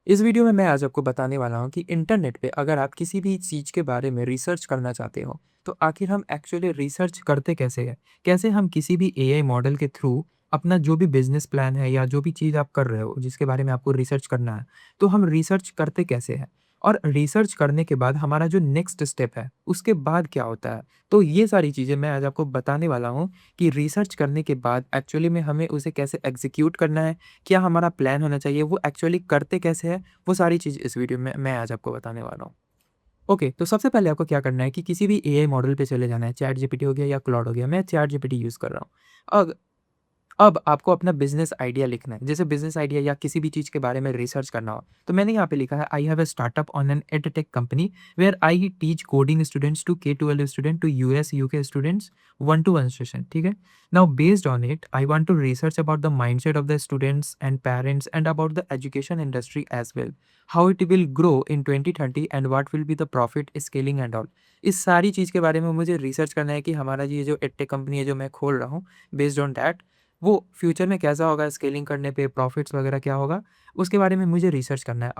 इस वीडियो में मैं आज आपको बताने वाला हूँ कि इंटरनेट पे अगर आप किसी भी चीज़ के बारे में रिसर्च करना चाहते हो, तो आखिर हम एक्चुअली रिसर्च करते कैसे हैं? कैसे हम किसी भी एआई मॉडल के थ्रू अपना जो भी बिज़नेस प्लान है या जो भी चीज़ आप कर रहे हो, जिसके बारे में आपको रिसर्च करना है, तो हम रिसर्च करते कैसे हैं? और रिसर्च करने के बाद हमारा जो नेक्स्ट स्टेप है, उसके बाद क्या होता है? तो ये सारी चीज़ें मैं आज आपको बताने वाला हूँ कि रिसर्च करने के बाद एक्चुअली में हमें उसे कैसे एग्ज़ीक्यूट करना है, क्या हमारा प्लान होना चाहिए, वो एक्चुअली करते कैसे हैं, वो सारी चीज़ इस वीडियो में मैं आज आपको बताने वाला हूँ। ओके, तो सबसे पहले आपको क्या करना है कि किसी भी एआई मॉडल पे चले जाना है, चैट जीपीटी हो गया या क्लॉड हो गया, मैं चैट जीपीटी यूज़ कर रहा हूँ। अब आपको अपना बिज़नेस आइडिया लिखना है। जैसे बिज़नेस आइडिया या किसी भी चीज़ के बारे में रिसर्च करना हो, तो मैंने यहाँ पे लिखा है I have a startup on an edtech company where I teach coding students to K-12 student to US, UK students 1-to-1 session, ठीक है? Now based on it, I want to research about the mindset of the students and parents and about the education industry as well. How it will grow in 2030 and what will be the profit, scaling and all. इस सारी चीज़ के बारे में मुझे research करना है कि हमारा ये जो एडटेक कंपनी है जो मैं खोल रहा हूँ, बेस्ड ऑन दैट वो फ्यूचर में कैसा होगा, स्केलिंग करने पे प्रॉफिट्स वगैरह क्या होगा, उसके बारे में मुझे रिसर्च करना है।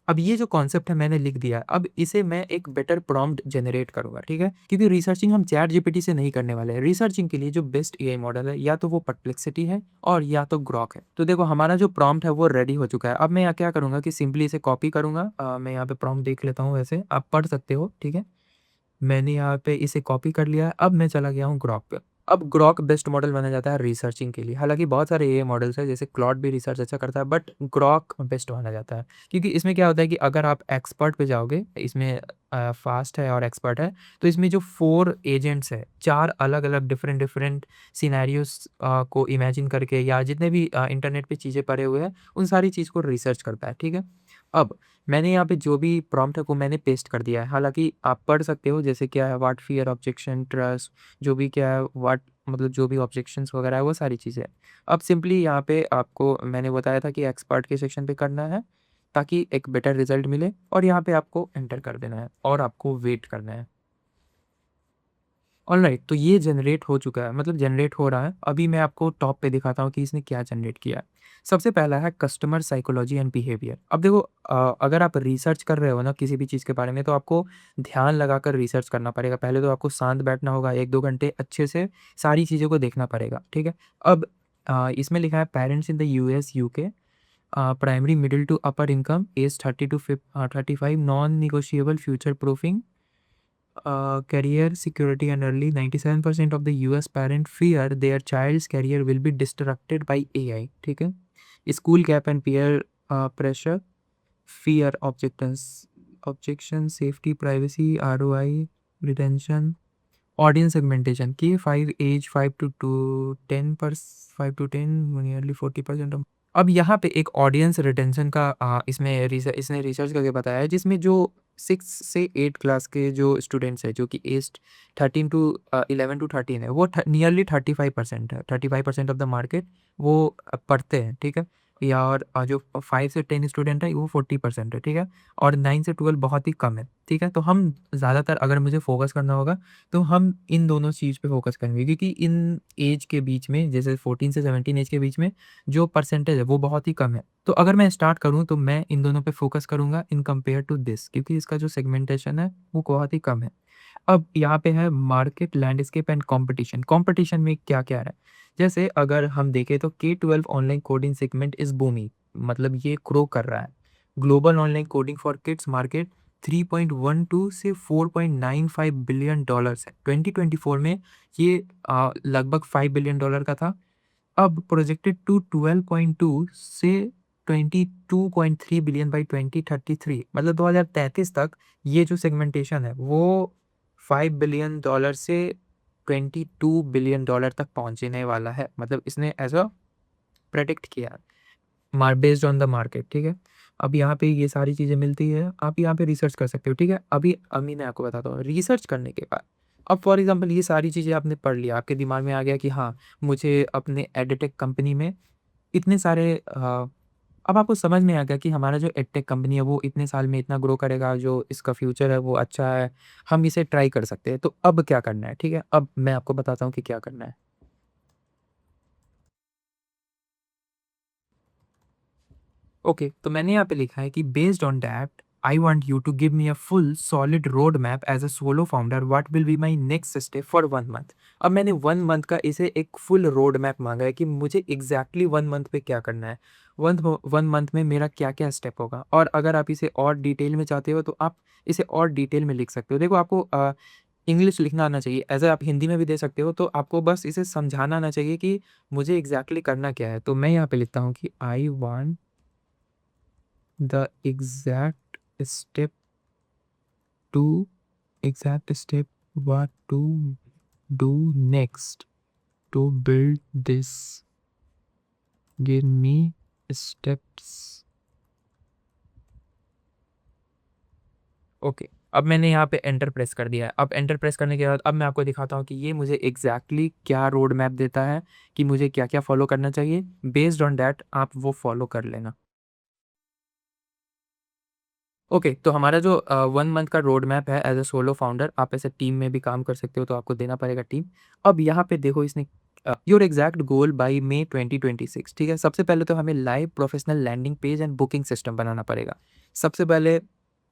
अब ये जो कॉन्सेप्ट है मैंने लिख दिया है, अब इसे मैं एक बेटर प्रॉम्प्ट जनरेट करूँगा, ठीक है? क्योंकि रिसर्चिंग हम चैट जीपीटी से नहीं करने वाले हैं। रिसर्चिंग के लिए जो बेस्ट एआई मॉडल है, या तो वो परप्लेक्सिटी है और या तो ग्रॉक है। तो देखो हमारा जो प्रॉम्प्ट है वो रेडी हो चुका है। अब मैं यहाँ क्या करूँगा कि सिंपली इसे कॉपी करूँगा। मैं यहाँ पे प्रॉम्प्ट देख लेता हूँ, वैसे आप पढ़ सकते हो, ठीक है? मैंने यहाँ पे इसे कॉपी कर लिया है। अब मैं चला गया हूँ ग्रॉक पे। अब ग्रॉक बेस्ट मॉडल माना जाता है रिसर्चिंग के लिए। हालाँकि बहुत सारे एआई मॉडल्स हैं, जैसे क्लॉड भी रिसर्च अच्छा करता है, बट ग्रॉक बेस्ट माना जाता है। क्योंकि इसमें क्या होता है कि अगर आप एक्सपर्ट पे जाओगे, इसमें फ़ास्ट है और एक्सपर्ट है, तो इसमें जो 4 एजेंट्स हैं, 4 अलग-अलग डिफरेंट सिनेरियोज़ को इमेजिन करके, या जितने भी इंटरनेट पे चीज़ें पड़े हुए हैं, उन सारी चीज़ को रिसर्च करता है, ठीक है? अब मैंने यहाँ पे जो भी प्रॉम्प्ट है वो मैंने पेस्ट कर दिया है। हालाँकि आप पढ़ सकते हो, जैसे क्या है, व्हाट फियर, ऑब्जेक्शन, ट्रस्ट, जो भी क्या है, व्हाट मतलब जो भी ऑब्जेक्शंस वगैरह है वो सारी चीज़ें। अब सिंपली यहाँ पे आपको मैंने बताया था कि एक्सपर्ट के सेक्शन पे करना है, ताकि एक बेटर रिज़ल्ट मिले, और यहाँ पे आपको एंटर कर देना है और आपको वेट करना है। ऑलराइट, तो ये जनरेट हो चुका है, मतलब जनरेट हो रहा है। अभी मैं आपको टॉप पे दिखाता हूँ कि इसने क्या जनरेट किया है। सबसे पहला है कस्टमर साइकोलॉजी एंड बिहेवियर। अब देखो अगर आप रिसर्च कर रहे हो ना किसी भी चीज़ के बारे में, तो आपको ध्यान लगाकर रिसर्च करना पड़ेगा। पहले तो आपको शांत बैठना होगा, 1-2 घंटे अच्छे से सारी चीज़ों को देखना पड़ेगा, ठीक है? अब इसमें लिखा है parents in the US, UK, primary, middle to upper income, age 30 to 35, non negotiable, future proofing, career security and early. 97% of the US parent fear their child's career will be disrupted by AI, ठीक है? School gap and peer pressure, fear, objection, safety, privacy, ROI, retention, audience segmentation की 5 as 5 to 10 पर 5 to 10 nearly 40% of. अब यहाँ पे एक audience retention का इसने रिसर्च करके बताया है, जिसमें जो 6 से 8 क्लास के जो स्टूडेंट्स हैं, जो कि एज्ड 13 टू 11 टू 13 है, वो नियरली 35% है। 35% ऑफ द मार्केट वो पढ़ते हैं, ठीक है? या और जो 5 से 10 स्टूडेंट है वो 40% है, ठीक है? और 9 से 12 बहुत ही कम है, ठीक है? तो हम ज़्यादातर अगर मुझे फोकस करना होगा, तो हम इन दोनों चीज़ पे फ़ोकस करेंगे, क्योंकि इन एज के बीच में, जैसे 14 से 17 एज के बीच में जो परसेंटेज है वो बहुत ही कम है। तो अगर मैं स्टार्ट करूँ तो मैं इन दोनों पे फ़ोकस करूँगा इन कंपेयर टू दिस, क्योंकि इसका जो सेगमेंटेशन है वो बहुत ही कम है। अब यहाँ पे है market landscape and competition. Competition में क्या-क्या है? जैसे अगर हम देखें तो K-12 online coding segment is booming, मतलब ये ग्रो कर रहा है। Global online coding for kids market 3.12 से 4.95 बिलियन डॉलर्स है। 2024 में ये लगभग 5 बिलियन डॉलर का था। अब प्रोजेक्टेड टू 12.2 से 22.3 बिलियन बाय 2033, मतलब 2033 तक ये जो सेगमेंटेशन है वो 5 बिलियन डॉलर से 22 बिलियन डॉलर तक पहुंचने वाला है। मतलब इसने ऐसा प्रेडिक्ट किया, बेस्ड ऑन द मार्केट, ठीक है? अब यहाँ पे ये सारी चीज़ें मिलती है, आप यहाँ पे रिसर्च कर सकते हो, ठीक है? अभी मैं आपको बताता हूँ, रिसर्च करने के बाद अब फॉर एग्ज़ाम्पल ये सारी चीज़ें आपने पढ़ लिया, आपके दिमाग में आ गया कि हाँ, मुझे अपने एडटेक कंपनी में इतने सारे अब आपको समझ में आ गया कि हमारा जो एडटेक कंपनी है वो इतने साल में इतना ग्रो करेगा, जो इसका फ्यूचर है वो अच्छा है, हम इसे ट्राई कर सकते हैं। तो अब क्या करना है, ठीक है? अब मैं आपको बताता हूँ कि क्या करना है। ओके, तो मैंने यहाँ पे लिखा है कि based on that I want you to give me a full solid road map as a solo founder what will be my next step for 1 month. अब मैंने 1 मंथ का इसे एक फुल रोड मैप मांगा है कि मुझे एग्जैक्टली 1 मंथ पे क्या करना है। 1 मंथ में मेरा क्या-क्या स्टेप होगा, और अगर आप इसे और डिटेल में चाहते हो तो आप इसे और डिटेल में लिख सकते हो। देखो आपको इंग्लिश लिखना आना चाहिए, ऐज़ आप हिंदी में भी दे सकते हो, तो आपको बस इसे समझाना आना चाहिए कि मुझे एग्जैक्टली करना क्या है। तो मैं यहाँ पे लिखता हूँ कि I want the step to exact step what to do next to build this, give me steps। Okay, अब मैंने यहाँ पे एंटर प्रेस कर दिया है। अब एंटर प्रेस करने के बाद अब मैं आपको दिखाता हूँ कि ये मुझे एग्जैक्टली क्या रोड मैप देता है कि मुझे क्या क्या फॉलो करना चाहिए। बेस्ड ऑन दैट आप वो फॉलो कर लेना। ओके, तो हमारा जो 1 मंथ का रोड मैप है एज़ अ सोलो फाउंडर, आप ऐसे टीम में भी काम कर सकते हो तो आपको देना पड़ेगा टीम। अब यहाँ पे देखो इसने your exact goal by May 2026, ठीक है? सबसे पहले तो हमें live professional landing page and booking system बनाना पड़ेगा। सबसे पहले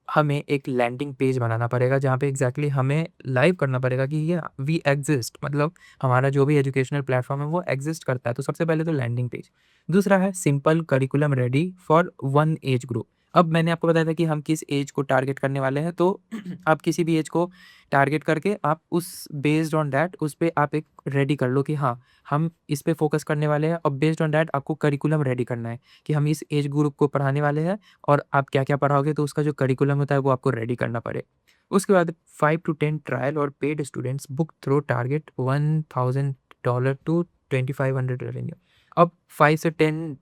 हमें एक लैंडिंग पेज बनाना पड़ेगा जहाँ पे एग्जैक्टली हमें लाइव करना पड़ेगा कि ये वी एग्जिस्ट, मतलब हमारा जो भी एजुकेशनल प्लेटफॉर्म है वो एग्जिस्ट करता है। तो सबसे पहले तो लैंडिंग पेज। दूसरा है simple curriculum ready for 1 age group. अब मैंने आपको बताया था कि हम किस एज को टारगेट करने वाले हैं, तो आप किसी भी एज को टारगेट करके आप उस बेस्ड ऑन दैट उस पे आप एक रेडी कर लो कि हाँ, हम इस पे फोकस करने वाले हैं, और बेस्ड ऑन दैट आपको करिकुलम रेडी करना है कि हम इस एज ग्रुप को पढ़ाने वाले हैं, और आप क्या-क्या पढ़ाओगे तो उसका जो करिकुलम होता है वो आपको रेडी करना पड़े। उसके बाद 5 टू 10 ट्रायल और paid students book through target $1000 to 2500 revenue. अब 5 से 10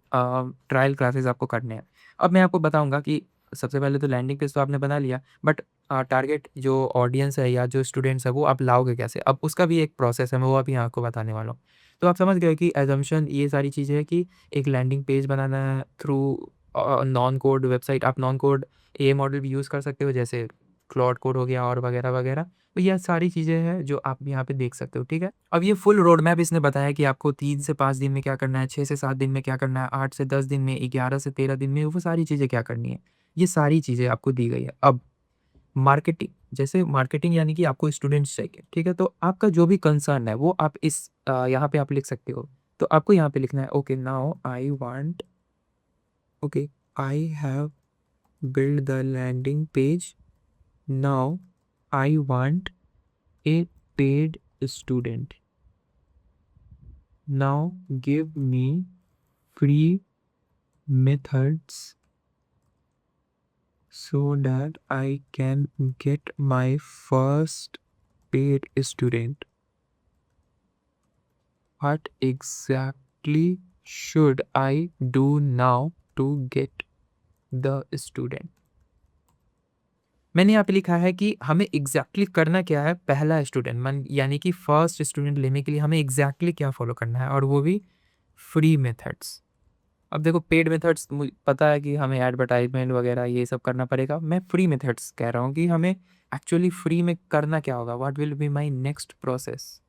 ट्रायल क्लासेस आपको करने हैं। अब मैं आपको बताऊँगा कि सबसे पहले तो लैंडिंग पेज तो आपने बना लिया, बट टारगेट जो ऑडियंस है या जो स्टूडेंट्स है वो आप लाओगे कैसे? अब उसका भी एक प्रोसेस है, मैं वो अभी आपको बताने वाला हूँ। तो आप समझ गए कि असम्पशन ये सारी चीज़ें हैं कि एक लैंडिंग पेज बनाना है थ्रू नॉन कोड वेबसाइट। आप नॉन कोड एआई मॉडल भी यूज़ कर सकते हो, जैसे क्लॉड कोड हो गया और वगैरह-वगैरह। तो ये सारी चीज़ें हैं जो आप यहाँ पे देख सकते हो, ठीक है? अब ये फुल रोड मैप इसने बताया कि आपको 3 से 5 दिन में क्या करना है, 6 से 7 दिन में क्या करना है, 8 से 10 दिन में, 11 से 13 दिन में, वो सारी चीज़ें क्या करनी है। ये सारी चीज़ें आपको दी गई है। अब मार्केटिंग, जैसे मार्केटिंग यानी कि आपको स्टूडेंट्स चाहिए, ठीक है? तो आपका जो भी कंसर्न है वो आप इस यहाँ पे आप लिख सकते हो। तो आपको यहाँ पे लिखना है okay now I want okay I have build the landing page. Now I want a paid student. Now give me free methods so that I can get my first paid student. What exactly should I do now to get the student? मैंने यहाँ पे लिखा है कि हमें exactly करना क्या है, पहला स्टूडेंट मन यानी कि फर्स्ट स्टूडेंट लेने के लिए हमें एग्जैक्टली क्या फॉलो करना है, और वो भी फ्री मेथड्स। अब देखो पेड मेथड्स मुझे पता है कि हमें एडवर्टाइजमेंट वगैरह ये सब करना पड़ेगा, मैं फ्री मेथड्स कह रहा हूँ कि हमें एक्चुअली फ्री में करना क्या होगा, what will be my next process.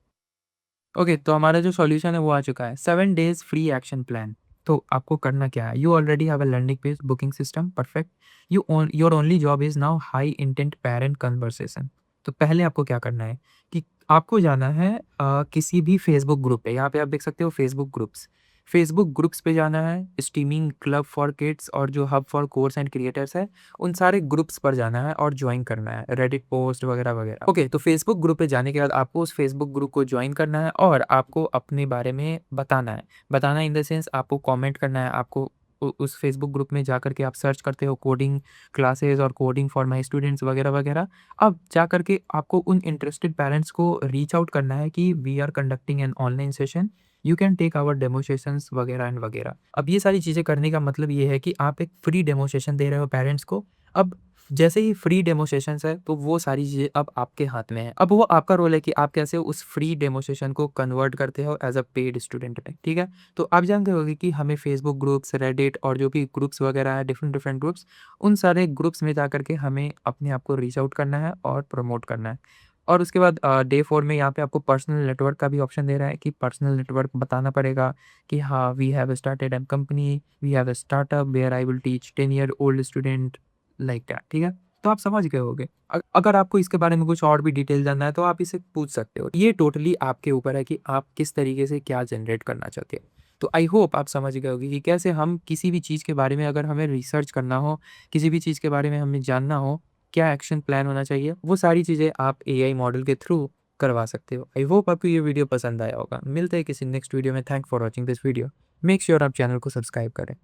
Okay, तो हमारा जो सॉल्यूशन है वो आ चुका है, 7 डेज फ्री एक्शन प्लान। तो आपको करना क्या है, you already have a learning page booking system perfect. Your only job is now high intent parent conversation. तो पहले आपको क्या करना है कि आपको जाना है किसी भी फेसबुक ग्रुप पे, यहाँ पे आप देख सकते हो फेसबुक ग्रुप्स पे जाना है, स्ट्रीमिंग क्लब फॉर किड्स और जो hub for course and creators है, उन सारे ग्रुप्स पर जाना है और ज्वाइन करना है, रेडिट पोस्ट वगैरह वगैरह। ओके, तो फेसबुक ग्रुप पे जाने के बाद आपको उस फेसबुक ग्रुप को ज्वाइन करना है और आपको अपने बारे में बताना है। बताना इन द सेंस आपको कमेंट करना है, आपको उस फेसबुक ग्रुप में जा करके आप सर्च करते हो कोडिंग क्लासेस और कोडिंग फॉर माय स्टूडेंट्स वगैरह वगैरह। अब जा करके आपको उन इंटरेस्टेड पेरेंट्स को रीच आउट करना है कि we are conducting an online session, you can take our demonstrations वगैरह एंड वगैरह। अब ये सारी चीज़ें करने का मतलब ये है कि आप एक फ्री डेमोस्ट्रेशन दे रहे हो पेरेंट्स को। अब जैसे ही फ्री डेमोस्ट्रेशंस है तो वो सारी चीज़ें अब आपके हाथ में है। अब वो आपका रोल है कि आप कैसे उस फ्री डेमोस्ट्रेशन को कन्वर्ट करते हो एज़ अ पेड स्टूडेंट में, ठीक है? तो आप जानते होंगे कि हमें फेसबुक ग्रुप्स, रेडिट और जो भी ग्रुप्स वगैरह है डिफरेंट डिफरेंट ग्रुप्स, उन सारे ग्रुप्स में जा कर के हमें अपने आप को रीच आउट करना है और प्रमोट करना है। और उसके बाद डे 4 में यहाँ पे आपको पर्सनल नेटवर्क का भी ऑप्शन दे रहा है कि पर्सनल नेटवर्क बताना पड़ेगा कि हाँ, we have started an company, we have a startup where I will teach 10 year old student like that, ठीक है? तो आप समझ गए होंगे। अगर आपको इसके बारे में कुछ और भी डिटेल जानना है तो आप इसे पूछ सकते हो। ये टोटली आपके ऊपर है कि आप किस तरीके से क्या जनरेट करना चाहते हो। तो आई होप आप समझ गए होंगे कि कैसे हम किसी भी चीज़ के बारे में अगर हमें रिसर्च करना हो, किसी भी चीज़ के बारे में हमें जानना हो, क्या एक्शन प्लान होना चाहिए, वो सारी चीज़ें आप एआई मॉडल के थ्रू करवा सकते हो। आई होप आपको ये वीडियो पसंद आया होगा। मिलते हैं किसी नेक्स्ट वीडियो में। Thanks for watching this video. Make sure आप चैनल को सब्सक्राइब करें।